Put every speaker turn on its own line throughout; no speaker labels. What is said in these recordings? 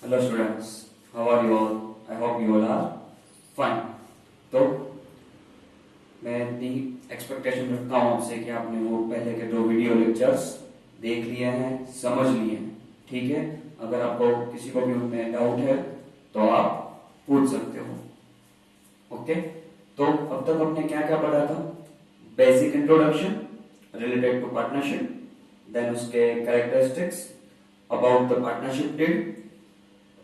Hello students, how are you all? I hope you all are fine. तो मैं इतनी expectation रखता हूँ आपसे कि आपने वो पहले के 2 वीडियो लेक्चर्स देख लिए हैं, समझ लिए हैं, ठीक है। अगर आपको किसी को भी उनमें डाउट है तो आप पूछ सकते हो। ओके, तो अब तक हमने क्या क्या पढ़ा था? Basic introduction related to partnership, then उसके characteristics, about the partnership deed,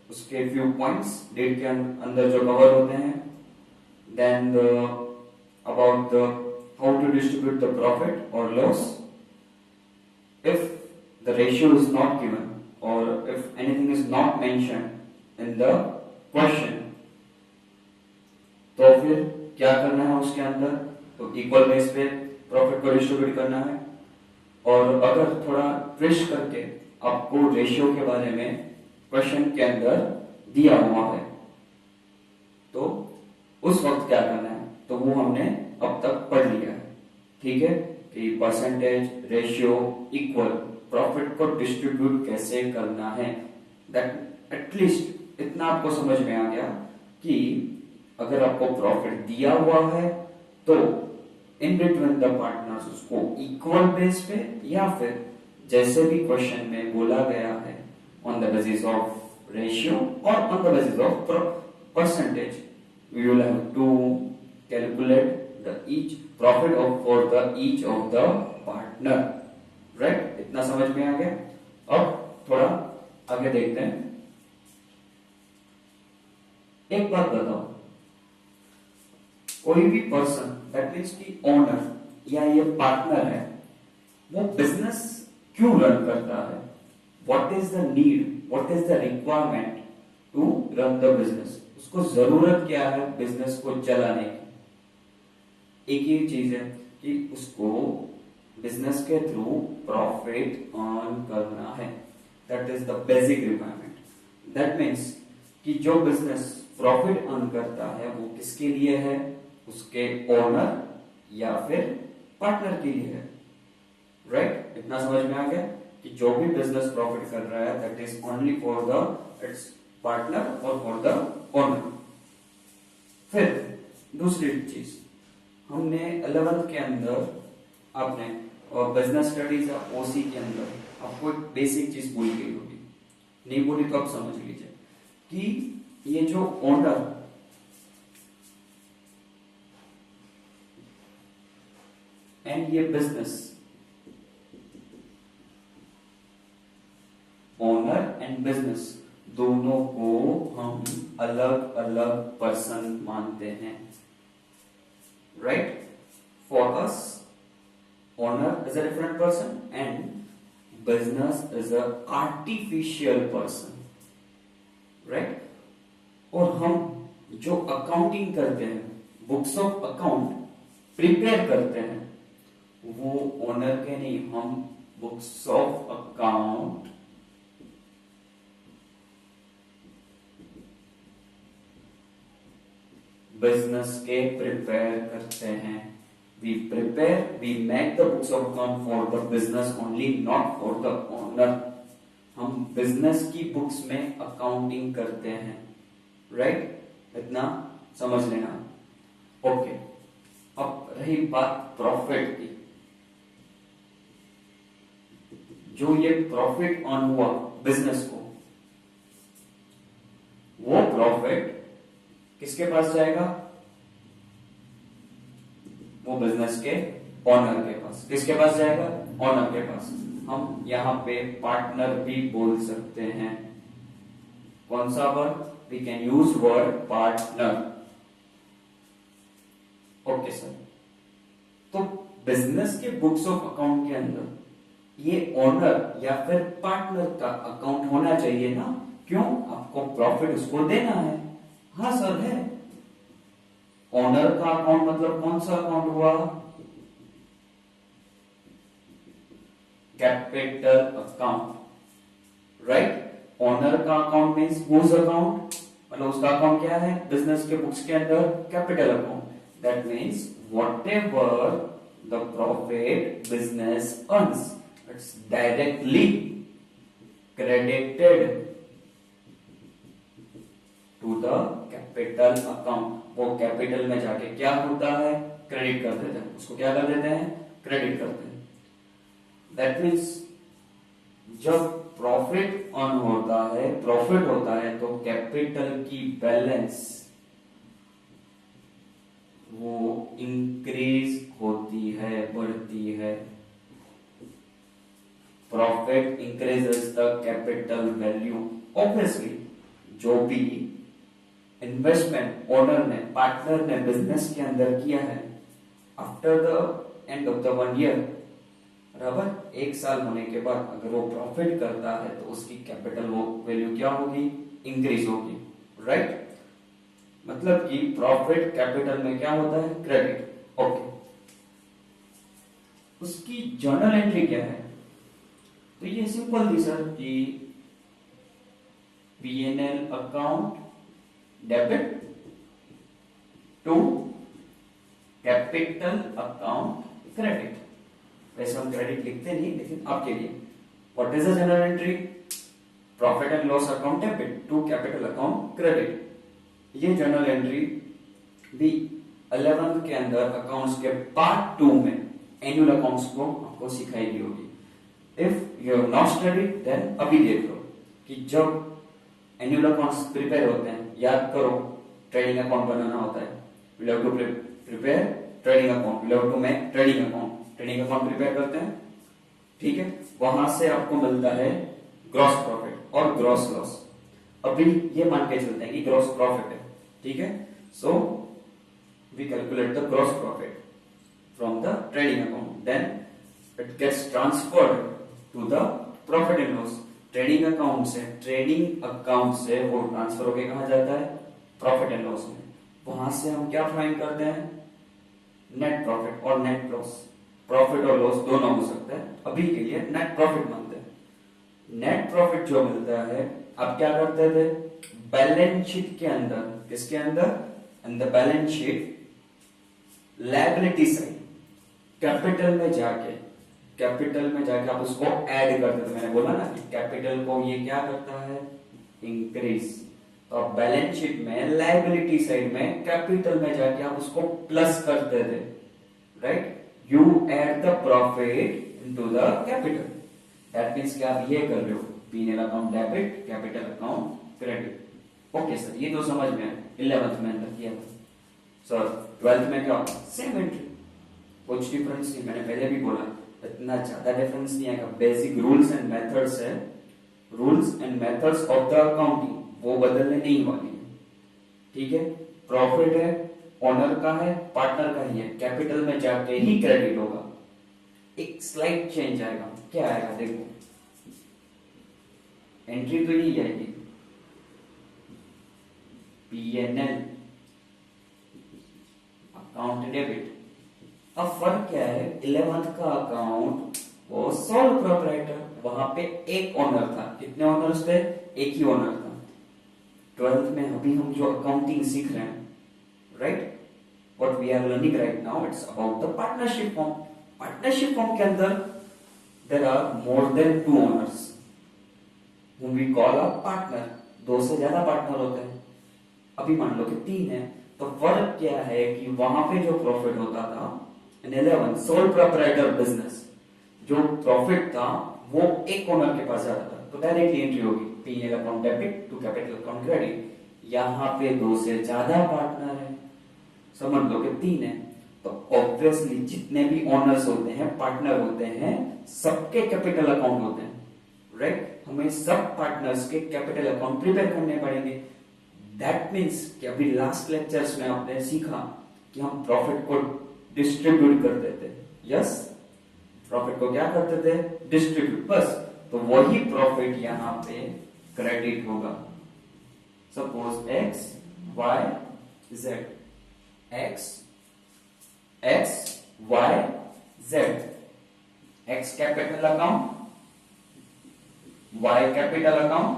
उसके फ्यू पॉइंट्स डेट के अंदर जो कवर होते हैं, then about the how to distribute the profit और loss if the ratio is not given और if anything is not mentioned in the question, तो फिर क्या करना है उसके अंदर? तो इक्वल बेस पे प्रॉफिट को डिस्ट्रीब्यूट करना है। और अगर थोड़ा ट्विस्ट करके आपको रेशियो के बारे में क्वेश्चन के अंदर दिया हुआ है तो उस वक्त क्या करना है, तो वो हमने अब तक पढ़ लिया है, ठीक है, कि परसेंटेज, रेशियो, इक्वल, प्रॉफिट को डिस्ट्रीब्यूट कैसे करना है। दैट एटलीस्ट इतना आपको समझ में आ गया कि अगर आपको प्रॉफिट दिया हुआ है तो इन बिटवीन द पार्टनर्स उसको इक्वल बेस पे या फिर जैसे भी क्वेश्चन में बोला गया है on the basis of ratio or on the basis of percentage, we will have to calculate the each profit of for the each of the partner, right? इतना समझ में आ गया। अब थोड़ा आगे देखते हैं। एक बात बताओ, कोई भी पर्सन दैट मीन्स की ओनर या ये पार्टनर है, वो बिजनेस क्यों रन करता है? What is the need? What is the requirement to run the business? उसको जरूरत क्या है बिजनेस को चलाने की? एक ही चीज है कि उसको बिजनेस के थ्रू प्रॉफिट अर्न करना है। That is the basic requirement. That means कि जो बिजनेस प्रॉफिट अर्न करता है वो किसके लिए है? उसके ओनर या फिर पार्टनर के लिए है, राइट? इतना समझ में आ गया कि जो भी बिजनेस प्रॉफिट कर रहा है that is only for the it's partner और फॉर द ओनर। फिर दूसरी चीज, हमने 11th के अंदर आपने और बिजनेस स्टडीज ओसी के अंदर आपको एक बेसिक चीज भूल गई होगी, नहीं बोली तो आप समझ लीजिए कि ये जो ओनर एंड ये बिजनेस, ओनर एंड बिजनेस दोनों को हम अलग अलग पर्सन मानते हैं, right? For us owner is a different person and business is a artificial person, right? और हम जो अकाउंटिंग करते हैं, बुक्स ऑफ अकाउंट प्रिपेयर करते हैं, वो ओनर के नहीं, हम बुक्स ऑफ अकाउंट बिजनेस के प्रिपेयर करते हैं। We prepare, we make the books of account for the business only, not for the owner. हम बिजनेस की बुक्स में अकाउंटिंग करते हैं, राइट? इतना समझ लेना। ओके, अब रही बात प्रॉफिट की। जो ये प्रॉफिट ऑन हुआ बिजनेस को, वो प्रॉफिट किसके पास जाएगा? वो बिजनेस के ओनर के पास। किसके पास जाएगा? ओनर के पास। हम यहां पे पार्टनर भी बोल सकते हैं। कौन सा word? We can use word partner. Okay sir, तो बिजनेस के बुक्स ऑफ अकाउंट के अंदर ये ओनर या फिर पार्टनर का अकाउंट होना चाहिए ना? क्यों? आपको प्रॉफिट उसको देना है। हाँ सर है। ओनर का अकाउंट मतलब कौन सा अकाउंट हुआ? Capital account, right? ओनर का अकाउंट मींस हुज अकाउंट, मतलब उसका अकाउंट क्या है बिजनेस के बुक्स के अंदर? Capital account. That means whatever the profit business earns, it's directly credited to the capital account, वो कैपिटल में जाके क्या होता है, क्रेडिट कर देते हैं, उसको क्या कर देते हैं, क्रेडिट करते हैं। दैट मीन्स जब प्रॉफिट अर्न होता है, प्रॉफिट होता है, तो कैपिटल की बैलेंस वो इंक्रीज होती है, बढ़ती है। Profit increases the capital value. Obviously जो भी इन्वेस्टमेंट ओनर ने, पार्टनर ने बिजनेस के अंदर किया है, after the end of the 1 year, बराबर 1 साल होने के बाद अगर वो प्रॉफिट करता है तो उसकी कैपिटल वो वैल्यू क्या होगी, इंक्रीज होगी, राइट। मतलब कि प्रॉफिट कैपिटल में क्या होता है, क्रेडिट। ओके, उसकी जर्नल एंट्री क्या है, तो ये सिंपल थी सर कि PNL account debit to capital account credit. वैसे हम क्रेडिट लिखते नहीं, लेकिन आपके लिए what is the general entry, profit and loss account debit to capital account credit. ये जनरल एंट्री भी 11th के अंदर अकाउंट्स के पार्ट 2 में एनुअल अकाउंट्स को आपको सिखाई गई होगी। If you have not studied then अभी देख लो कि जब एनुअल अकाउंट्स प्रिपेयर होते हैं, याद करो ट्रेडिंग अकाउंट बनाना होता है, we have to prepare trading account, we have to make trading account, trading account prepare करते हैं, ठीक है। वहां से आपको मिलता है ग्रॉस प्रॉफिट और ग्रॉस लॉस। अभी ये मान के चलते हैं कि ग्रॉस प्रॉफिट है, ठीक है। So we calculate the gross profit from the trading account, then it gets transferred to the profit and loss. Trading account से वो ट्रांसफर होके कहा जाता है, प्रॉफिट एंड लॉस में। वहां से हम क्या फाइंड करते हैं, नेट प्रॉफिट और नेट लॉस। प्रॉफिट और लॉस दोनों हो सकता है, अभी के लिए नेट प्रॉफिट मानते हैं। नेट प्रॉफिट जो मिलता है, आप क्या करते थे, बैलेंस शीट के अंदर, किसके अंदर, in the balance sheet liability side, capital में जाके आप उसको ऐड करते थे। मैंने बोला ना कि कैपिटल को ये क्या करता है, इंक्रीज। तो आप बैलेंस शीट में लायबिलिटी साइड में कैपिटल में जाके आप उसको प्लस करते थे, right. You add the profit into the capital. That means कि आप ये कर रहे हो, PNL account debit, capital account credit. Okay sir, ये तो समझ में 11th में अंदर किया था। सर 12th में क्या होगा, सेम एंट्री, कुछ डिफरेंस नहीं। मैंने पहले भी बोला इतना ज्यादा डिफरेंस नहीं आएगा। बेसिक रूल्स एंड मेथड्स है, rules and methods of the accounting वो बदलने नहीं वाली है, ठीक है। प्रॉफिट है, ओनर का है, पार्टनर का ही है, कैपिटल में जाके ही क्रेडिट होगा। एक स्लाइड चेंज आएगा, क्या आएगा देखो, एंट्री तो यही आएगी, पीएनएल अकाउंट डेबिट। अब फर्क क्या है, 11th का अकाउंट वो सोल प्रोप्राइटर, वहां पे एक ओनर था। कितने ओनर्स थे, एक ही ओनर था। 12th में अभी हम जो अकाउंटिंग सीख रहे हैं, right, what we are learning right now, it's about the partnership form. Partnership form के अंदर there are more than 2 owners whom we call a partner। 2 से ज्यादा पार्टनर होते हैं, अभी मान लो कि 3 है। तो फर्क क्या है कि वहां पे जो प्रॉफिट होता था इन 11 सोल प्रोप्राइटर बिजनेस, जो प्रॉफिट था वो एक ओनर के पास जाता था, तो डायरेक्टली एंट्री होगी PNL account debit to capital account credit. यहाँ पे 2 से ज्यादा पार्टनर है, समझ लो कि 3 है, तो ऑब्वियसली जितने भी ओनर्स होते हैं, पार्टनर होते हैं, सबके कैपिटल अकाउंट होते हैं, राइट। हमें सब पार्टनर्स के कैपिटल अकाउंट प्रिपेयर करने पड़ेंगे। दैट मीन्स कि अभी लास्ट लेक्चर्स में आपने सीखा कि हम प्रॉफिट को डिस्ट्रीब्यूट करते थे, यस, प्रॉफिट को क्या करते थे, डिस्ट्रीब्यूट, बस। तो वही प्रॉफिट यहां पे क्रेडिट होगा। Suppose X Y Z, X Y Z, X capital account, Y capital account,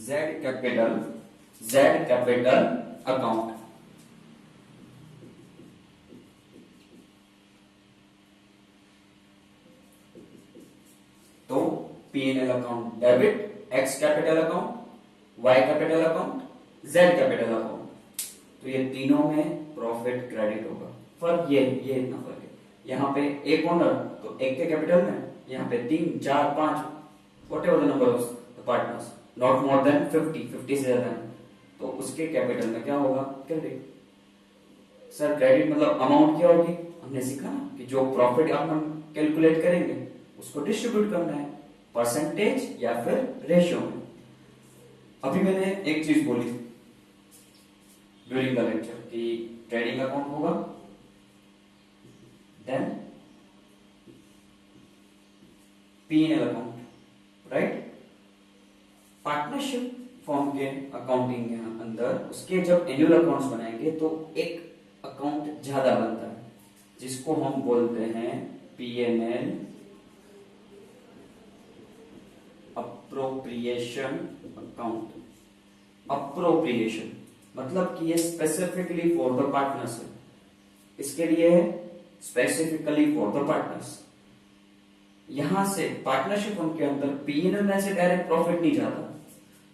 Z capital account. तो PNL account debit X capital account, Y capital account, Z capital account. तो ये तीनों में प्रॉफिट क्रेडिट होगा। फर्क ये इतना फर्क है। यहाँ पे एक ओनर तो एक के कैपिटल में, यहाँ पे 3, 4, 5 whatever the number of the partners, not more than 50 से ज्यादा, तो उसके कैपिटल में क्या होगा? क्रेडिट। सर क्रेडिट मतलब अमाउंट क्या होगी? हमने सीखा ना कि जो प्रॉफिट हम कैलकुलेट करेंगे उसको डिस्ट्रीब्यूट करना है परसेंटेज या फिर रेशियो में। अभी मैंने एक चीज बोली ड्यूरिंग द लेक्चर कि ट्रेडिंग अकाउंट होगा, then P&L account, right. Partnership form के अकाउंटिंग के अंदर उसके जब एनुअल अकाउंट्स बनाएंगे तो एक अकाउंट ज्यादा बनता है जिसको हम बोलते हैं P&L अप्रोप्रिएशन अकाउंट। अप्रोप्रिएशन मतलब कि ये स्पेसिफिकली फॉर द पार्टनर्स है, इसके लिए है स्पेसिफिकली फॉर द पार्टनर्स। यहां से पार्टनरशिप फर्म के अंदर P&L में से डायरेक्ट प्रॉफिट नहीं जाता,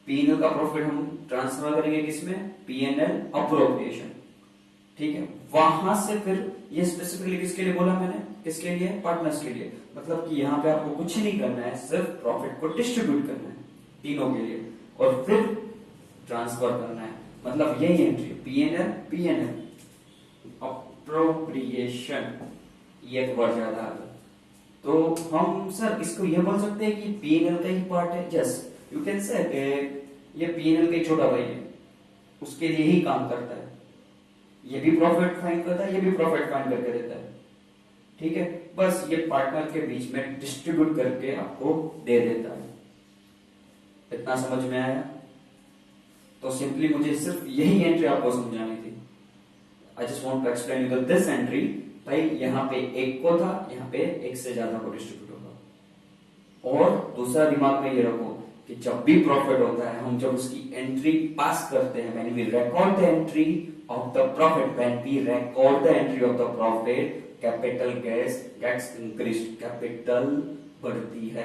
P&L का प्रॉफिट हम ट्रांसफर करेंगे किसमें? P&L अप्रोप्रिएशन, ठीक है। वहां से फिर ये स्पेसिफिकली किसके लिए बोला मैंने? किसके लिए? पार्टनर्स के लिए। मतलब कि यहाँ पे आपको कुछ नहीं करना है, सिर्फ प्रॉफिट को डिस्ट्रीब्यूट करना है तीनों के लिए और फिर ट्रांसफर करना है। मतलब यही एंट्री P&L अप्रोप्रिएशन, ये वर्ड ज्यादा आ गया। तो हम सर इसको ये बोल सकते हैं कि P&L का ही पार्ट है। यस, यू कैन से ये P&L का छोटा भाई है, उसके लिए ही काम करता है। ये भी प्रॉफिट फाइंड करता है, ये भी प्रॉफिट फाइंड करके देता है, ठीक है। बस ये पार्टनर के बीच में डिस्ट्रीब्यूट करके आपको दे देता है। इतना समझ में आया? तो सिंपली मुझे सिर्फ यही एंट्री आपको समझानी थी। I just want to explain you this entry. भाई यहाँ पे एक को था, यहाँ पे एक से ज्यादा को डिस्ट्रीब्यूट होगा। और दूसरा दिमाग में ये रखो कि जब भी प्रॉफिट होता है, हम जब उसकी एंट्री पास करते हैं, when we record the entry of the profit, when we record the entry of the profit, capital gets increased, capital बढ़ती है,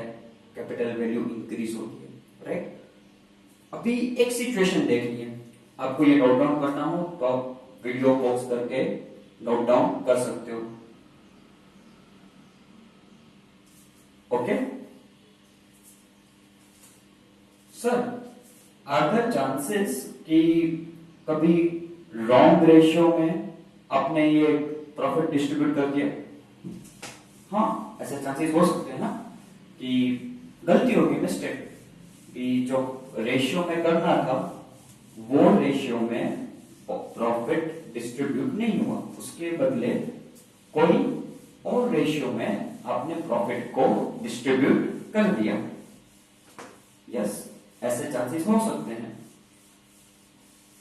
कैपिटल वैल्यू इंक्रीज होती है, राइट। अभी एक सिचुएशन देखिए, आपको ये नोट डाउन करना हो तो आप वीडियो पॉज करके नोट डाउन कर सकते हो, okay. Sir are there chances कि कभी रॉन्ग रेशियो में आपने ये प्रॉफिट डिस्ट्रीब्यूट कर दिया? हाँ, ऐसे चांसेस हो सकते हैं ना कि गलती होगी, मिस्टेक, कि जो रेशियो में करना था वो रेशियो में प्रॉफिट डिस्ट्रीब्यूट नहीं हुआ, उसके बदले कोई और रेशियो में आपने प्रॉफिट को डिस्ट्रीब्यूट कर दिया। यस, ऐसे चांसेस हो सकते हैं।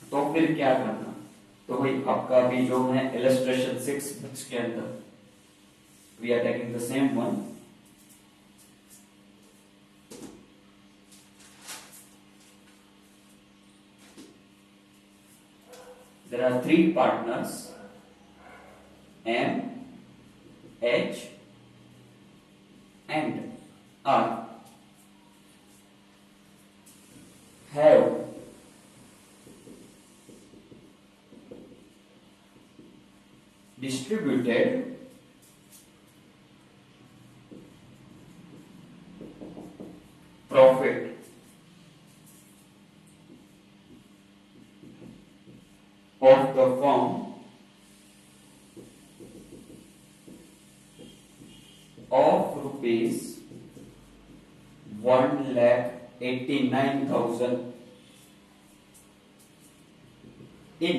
तो फिर क्या करना? तो भाई आपका भी जो है इलस्ट्रेशन 6 बुक्स के अंदर we are taking the same one. There are 3 partners, M, H, and R, have distributed profit of the firm of rupees 1,89,000 in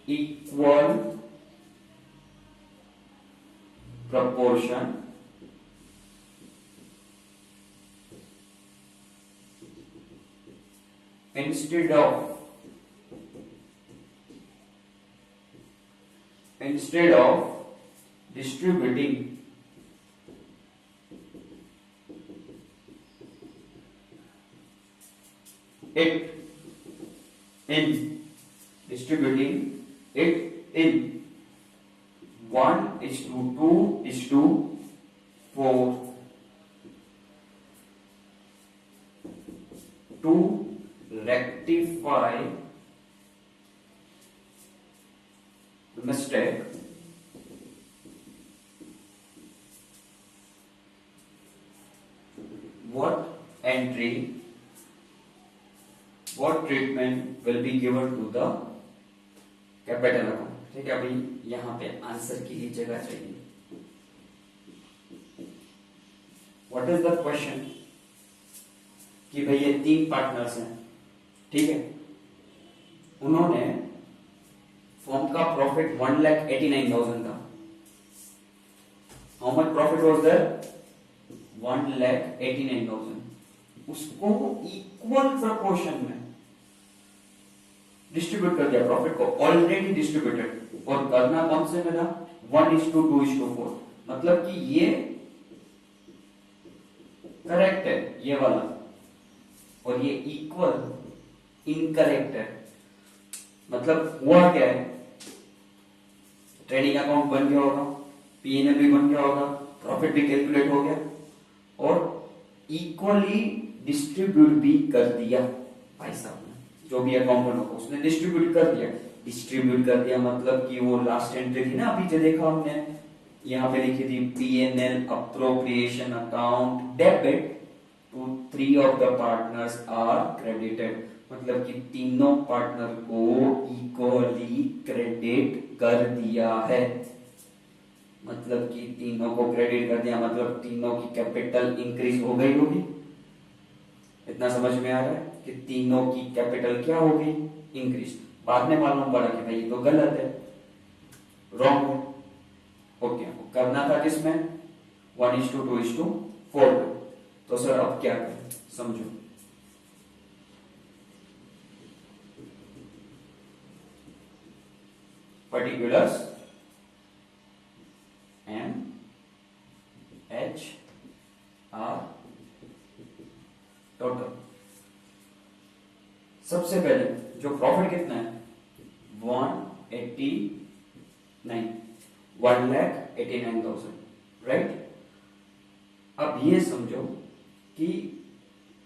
equal proportion instead of distributing it in 1:2:4 to rectify mistake, what treatment will be given to the capital account? ठीक है, अभी यहां पे answer के लिए जगह चाहिए. What is the question कि भाई ये 3 पार्टनर्स हैं, ठीक है, उन्होंने फर्म का प्रॉफिट 1,89,000 था. How much profit was there? 1,89,000. उसको इक्वल प्रोपोर्शन में डिस्ट्रीब्यूट कर दिया प्रॉफिट को, ऑलरेडी डिस्ट्रीब्यूटेड. और करना कौन से में था? 1:2:4. मतलब कि ये करेक्ट है ये वाला, और ये इक्वल इनकरेक्ट है. मतलब हुआ क्या है, ट्रेडिंग अकाउंट बन गया होगा, पीएनएल भी बन गया होगा, प्रॉफिट भी कैलकुलेट हो गया, और इक्वली डिस्ट्रीब्यूट भी कर दिया भाई साहब ने. जो भी अकाउंटेंट होगा उसने डिस्ट्रीब्यूट कर दिया. डिस्ट्रीब्यूट कर दिया मतलब कि वो लास्ट एंट्री थी ना, अभी जो देखा हमने यहाँ पे लिखी थी, PNL appropriation account debit to 3 of the partners are credited. मतलब कि तीनों पार्टनर को इक्वली क्रेडिट कर दिया है. मतलब कि तीनों को क्रेडिट कर दिया, मतलब तीनों की कैपिटल इंक्रीज हो गई होगी. इतना समझ में आ रहा है कि तीनों की कैपिटल क्या होगी? इंक्रीज. बाद में मालूम पड़ा कि भाई ये तो गलत है, रॉन्ग है. ओके, करना था किसमें? 1:2:4. तो सर अब क्या करें, समझो. Particulars MHR total. सबसे पहले जो प्रॉफिट कितना है? 1,89,000, राइट. अब ये समझो कि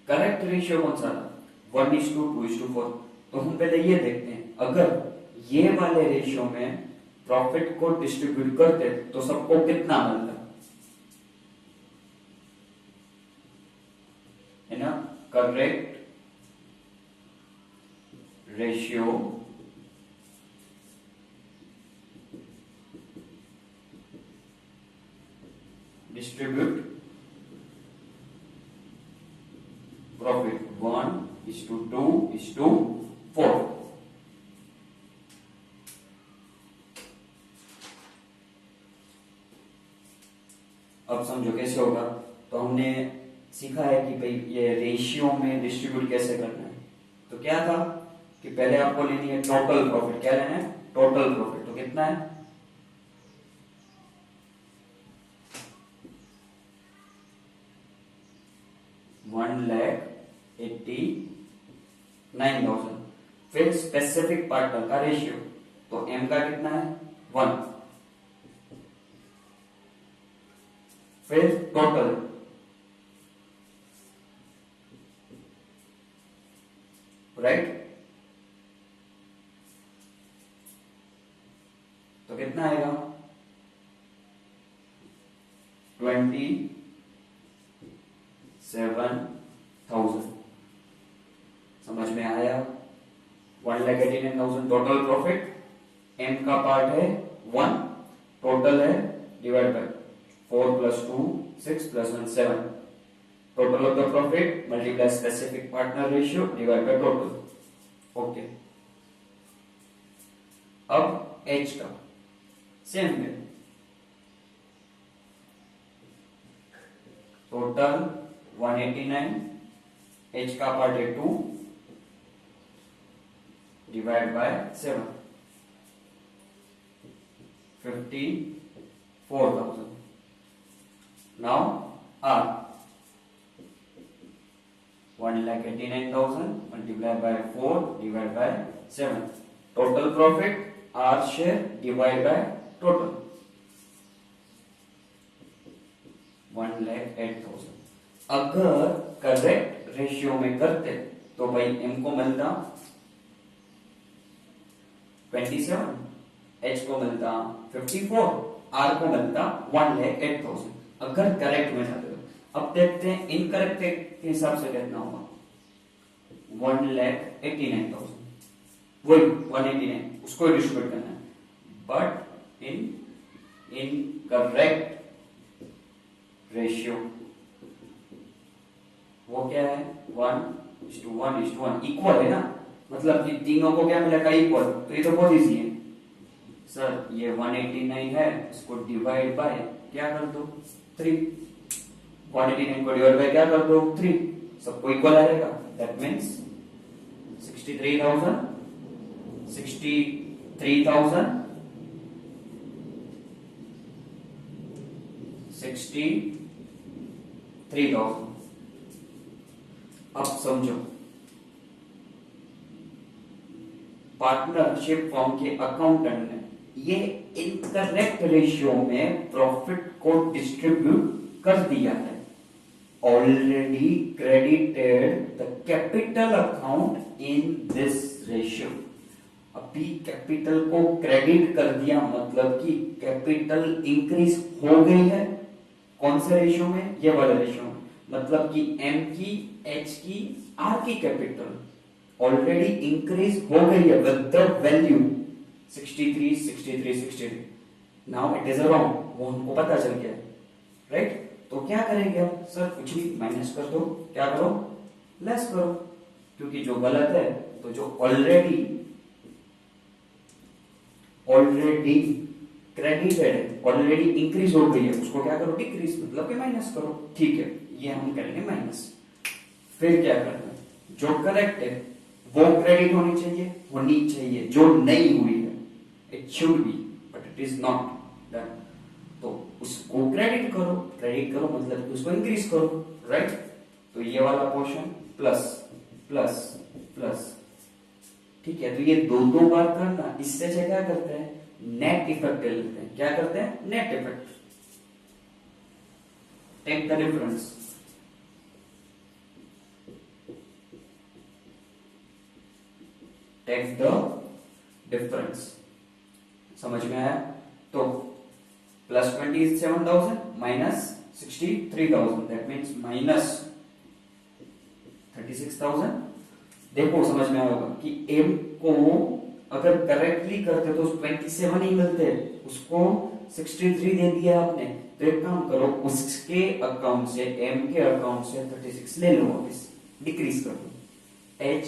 करेक्ट रेशियो कौन सा था? 1:2:4. तो हम पहले ये देखते हैं, अगर ये वाले रेशियो में प्रॉफिट को डिस्ट्रीब्यूट करते तो सबको कितना मिलता है ना? Correct ratio distribute profit 1:2:4. अब समझो कैसे होगा. तो हमने सीखा है कि भाई ये रेशियो में डिस्ट्रीब्यूट कैसे करना है. तो क्या था कि पहले आपको लेनी है टोटल प्रॉफिट. क्या लेना है? Total profit. तो कितना है? 1,89,000. फिर स्पेसिफिक पार्टनर का रेशियो, तो एम का कितना है? 1. फिर टोटल, राइट. तो कितना आएगा? 27,000. समझ में आया? 1,89,000 टोटल प्रॉफिट. एम का पार्ट है 1, टोटल है divide by 4 + 2 6 + 1 7. Total of the profit multiply specific partner ratio divide by total. Okay. अब एच का सेम है, टोटल 189, एच का पार्ट है 2 divide by 7, 54,000. Now R 1,89,000 multiplied by 4 divided by 7. Total profit R share divided by total 1,08,000. अगर correct ratio में करते तो भाई M को मिलता 27, H को मिलता 54, R को मिलता 1,08,000 अगर करेक्ट में जाते हो। अब देखते हैं इनकरेक्ट के हिसाब से कितना होगा, 1,89,000, वही 189 उसको डिस्ट्रीब्यूट करना है, बट इन करेक्ट रेशियो वो क्या है, 1:1:1 इक्वल है ना, मतलब कि तीनों को क्या मिलेगा, इक्वल। तो ये तो बहुत इजी है सर, ये 189 है, इसको डिवाइड बाय क्या कर दो 3, 189 को डिवाइड बाय क्या कर दो 3, सबको इक्वल आ जाएगा। That means 63,000 63,000 63,000। अब समझो, पार्टनरशिप फॉर्म के अकाउंटेंट ने ये इनकरेक्ट रेशियो में प्रॉफिट को डिस्ट्रीब्यूट कर दिया है, already credited the capital account in this ratio. अभी कैपिटल को क्रेडिट कर दिया, मतलब कि कैपिटल इंक्रीज हो गई है, कौन से रेशियो में, ये वाले रेशियो में, मतलब कि M की, H की, R की कैपिटल ऑलरेडी इंक्रीज हो गई है with the value 63, 63, 63। Now it is around, वो हमको पता चल गया, राइट। तो क्या करेंगे हम, सर कुछ भी माइनस कर दो, क्या करो, लेस करो, क्योंकि जो गलत है, तो जो ऑलरेडी क्रेडिटेड है, ऑलरेडी इंक्रीज हो गई है, उसको क्या करो, डिक्रीज, मतलब कि माइनस करो। ठीक है, ये हम करेंगे माइनस। फिर क्या करना है, जो करेक्ट है वो क्रेडिट होनी चाहिए, जो नहीं हुई है, it should be but it is not done, तो उसको क्रेडिट करो मतलब कि उसको इंक्रीज करो, राइट। तो ये वाला पोर्शन प्लस प्लस प्लस, ठीक है। तो ये दो बार करना, इससे से क्या करते हैं, नेट इफेक्ट ले लेते हैं। क्या करते हैं, net effect, take the difference, take the difference, समझ में आया। तो plus 27,000 minus 63,000, that means minus 36,000। देखो समझ में आएगा कि M को अगर करेक्टली करते तो 27 ही मिलते, उसको 63 दे दिया आपने। तो एक काम करो, उसके अकाउंट से, M के अकाउंट से 36 ले लो, वापस डिक्रीज कर दो। H